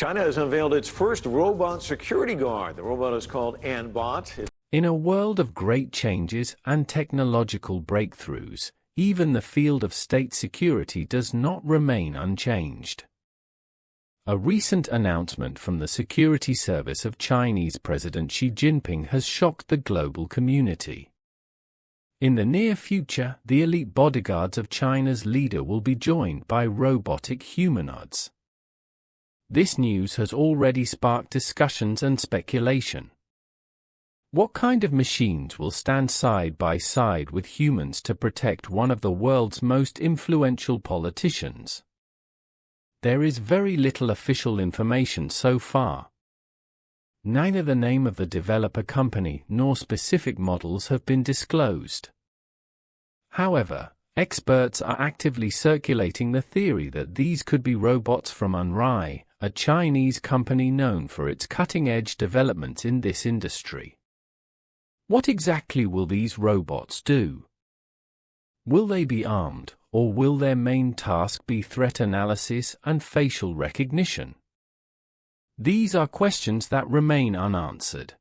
China has unveiled its first robot security guard. The robot is called Anbot. In a world of great changes and technological breakthroughs, even the field of state security does not remain unchanged. A recent announcement from the security service of Chinese President Xi Jinping has shocked the global community. In the near future, the elite bodyguards of China's leader will be joined by robotic humanoids. This news has already sparked discussions and speculation. What kind of machines will stand side by side with humans to protect one of the world's most influential politicians? There is very little official information so far. Neither the name of the developer company nor specific models have been disclosed. However, experts are actively circulating the theory that these could be robots from Unrai, a Chinese company known for its cutting-edge developments in this industry. What exactly will these robots do? Will they be armed, or will their main task be threat analysis and facial recognition? These are questions that remain unanswered.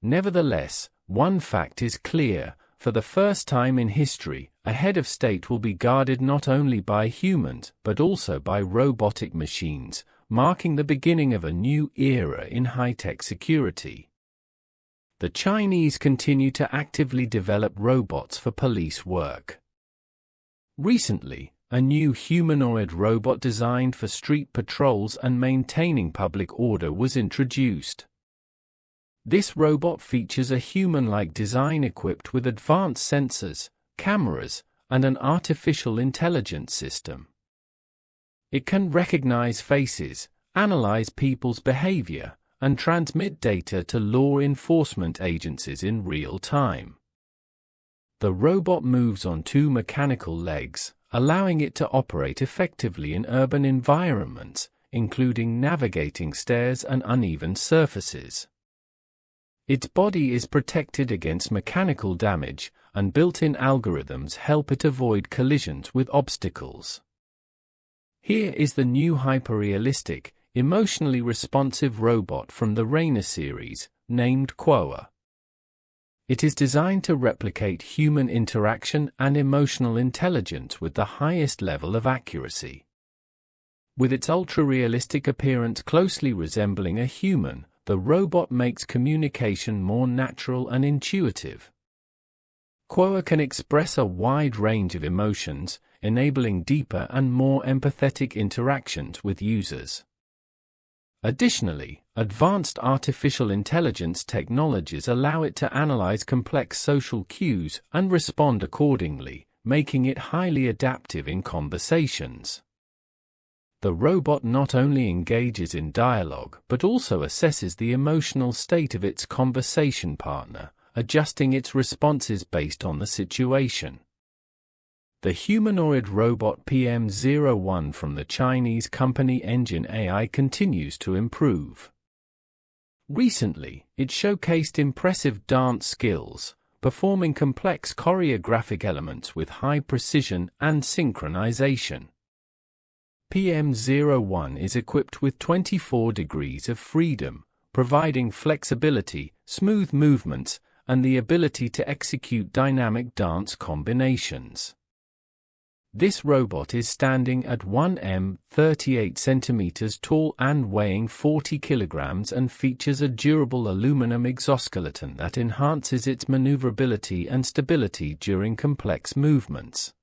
Nevertheless, one fact is clear: for the first time in history, a head of state will be guarded not only by humans but also by robotic machines, marking the beginning of a new era in high-tech security. The Chinese continue to actively develop robots for police work. Recently, a new humanoid robot designed for street patrols and maintaining public order was introduced. This robot features a human-like design equipped with advanced sensors, cameras, and an artificial intelligence system. It can recognize faces, analyze people's behavior, and transmit data to law enforcement agencies in real time. The robot moves on two mechanical legs, allowing it to operate effectively in urban environments, including navigating stairs and uneven surfaces. Its body is protected against mechanical damage, and built-in algorithms help it avoid collisions with obstacles. Here is the new hyper-realistic, emotionally responsive robot from the Rainer series, named Quoa. It is designed to replicate human interaction and emotional intelligence with the highest level of accuracy. With its ultra-realistic appearance closely resembling a human, the robot makes communication more natural and intuitive. Quoa can express a wide range of emotions, enabling deeper and more empathetic interactions with users. Additionally, advanced artificial intelligence technologies allow it to analyze complex social cues and respond accordingly, making it highly adaptive in conversations. The robot not only engages in dialogue but also assesses the emotional state of its conversation partner, adjusting its responses based on the situation. The humanoid robot PM01 from the Chinese company Engine AI continues to improve. Recently, it showcased impressive dance skills, performing complex choreographic elements with high precision and synchronization. PM01 is equipped with 24 degrees of freedom, providing flexibility, smooth movements, and the ability to execute dynamic dance combinations. This robot is standing at 1 m, 38 centimeters tall and weighing 40 kilograms and features a durable aluminum exoskeleton that enhances its maneuverability and stability during complex movements.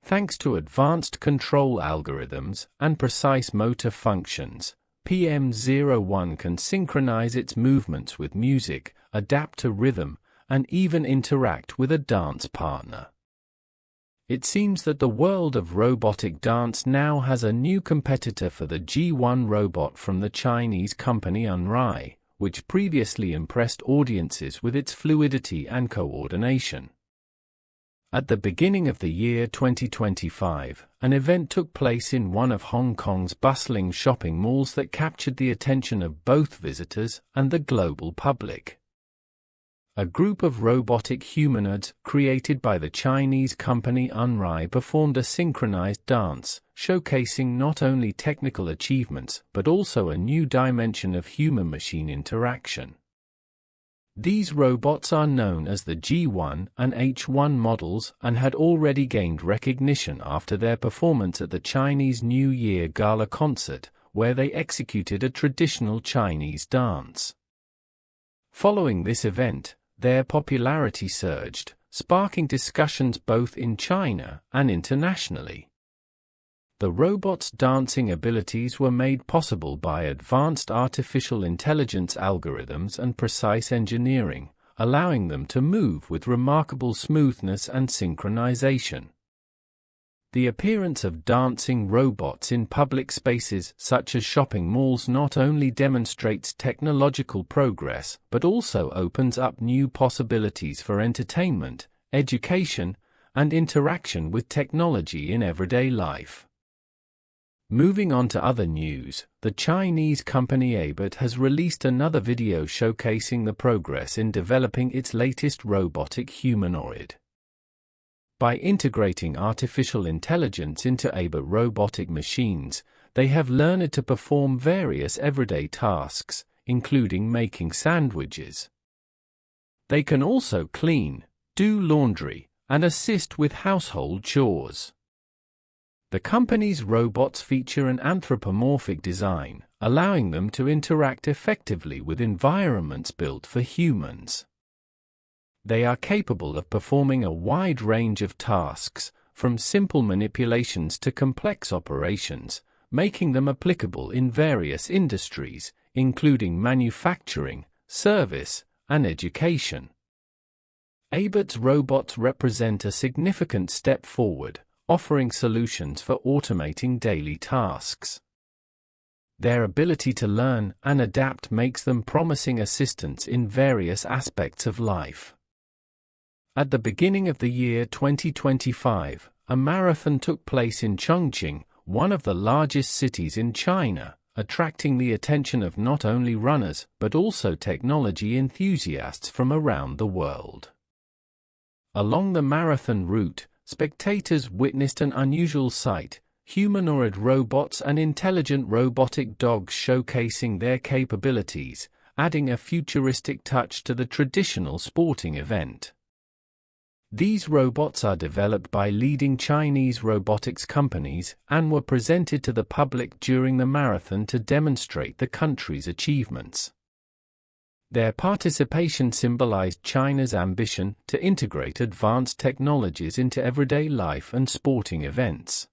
Thanks to advanced control algorithms and precise motor functions, PM01 can synchronize its movements with music, adapt to rhythm, and even interact with a dance partner. It seems that the world of robotic dance now has a new competitor for the G1 robot from the Chinese company Unrai, which previously impressed audiences with its fluidity and coordination. At the beginning of the year 2025, an event took place in one of Hong Kong's bustling shopping malls that captured the attention of both visitors and the global public. A group of robotic humanoids created by the Chinese company Unrai performed a synchronized dance, showcasing not only technical achievements but also a new dimension of human-machine interaction. These robots are known as the G1 and H1 models and had already gained recognition after their performance at the Chinese New Year Gala concert, where they executed a traditional Chinese dance. Following this event, their popularity surged, sparking discussions both in China and internationally. The robots' dancing abilities were made possible by advanced artificial intelligence algorithms and precise engineering, allowing them to move with remarkable smoothness and synchronization. The appearance of dancing robots in public spaces such as shopping malls not only demonstrates technological progress but also opens up new possibilities for entertainment, education, and interaction with technology in everyday life. Moving on to other news, the Chinese company Abot has released another video showcasing the progress in developing its latest robotic humanoid. By integrating artificial intelligence into Abot robotic machines, they have learned to perform various everyday tasks, including making sandwiches. They can also clean, do laundry, and assist with household chores. The company's robots feature an anthropomorphic design, allowing them to interact effectively with environments built for humans. They are capable of performing a wide range of tasks, from simple manipulations to complex operations, making them applicable in various industries, including manufacturing, service, and education. Abot's robots represent a significant step forward, offering solutions for automating daily tasks. Their ability to learn and adapt makes them promising assistants in various aspects of life. At the beginning of the year 2025, a marathon took place in Chongqing, one of the largest cities in China, attracting the attention of not only runners but also technology enthusiasts from around the world. Along the marathon route, spectators witnessed an unusual sight: humanoid robots and intelligent robotic dogs showcasing their capabilities, adding a futuristic touch to the traditional sporting event. These robots are developed by leading Chinese robotics companies and were presented to the public during the marathon to demonstrate the country's achievements. Their participation symbolized China's ambition to integrate advanced technologies into everyday life and sporting events.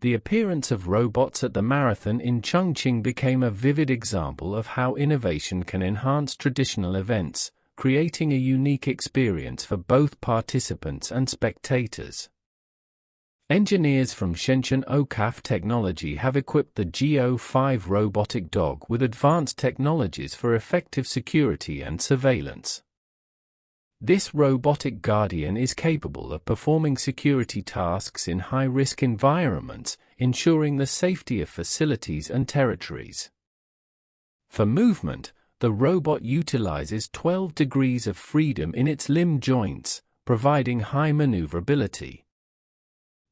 The appearance of robots at the marathon in Chongqing became a vivid example of how innovation can enhance traditional events, creating a unique experience for both participants and spectators. Engineers from Shenzhen OCAF Technology have equipped the GO5 robotic dog with advanced technologies for effective security and surveillance. This robotic guardian is capable of performing security tasks in high-risk environments, ensuring the safety of facilities and territories. For movement, the robot utilizes 12 degrees of freedom in its limb joints, providing high maneuverability.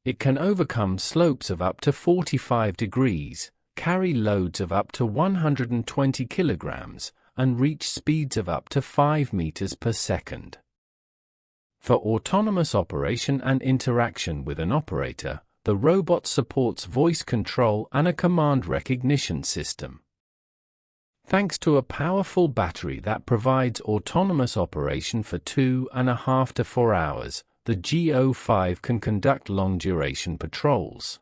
It can overcome slopes of up to 45 degrees, carry loads of up to 120 kilograms, and reach speeds of up to 5 meters per second. For autonomous operation and interaction with an operator, the robot supports voice control and a command recognition system. Thanks to a powerful battery that provides autonomous operation for 2.5 to 4 hours, the GO5 can conduct long-duration patrols.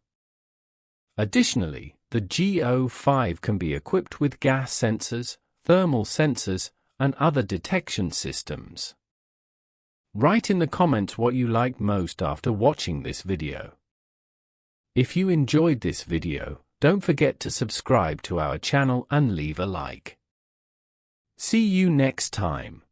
Additionally, the GO5 can be equipped with gas sensors, thermal sensors, and other detection systems. Write in the comments what you liked most after watching this video. If you enjoyed this video, don't forget to subscribe to our channel and leave a like. See you next time.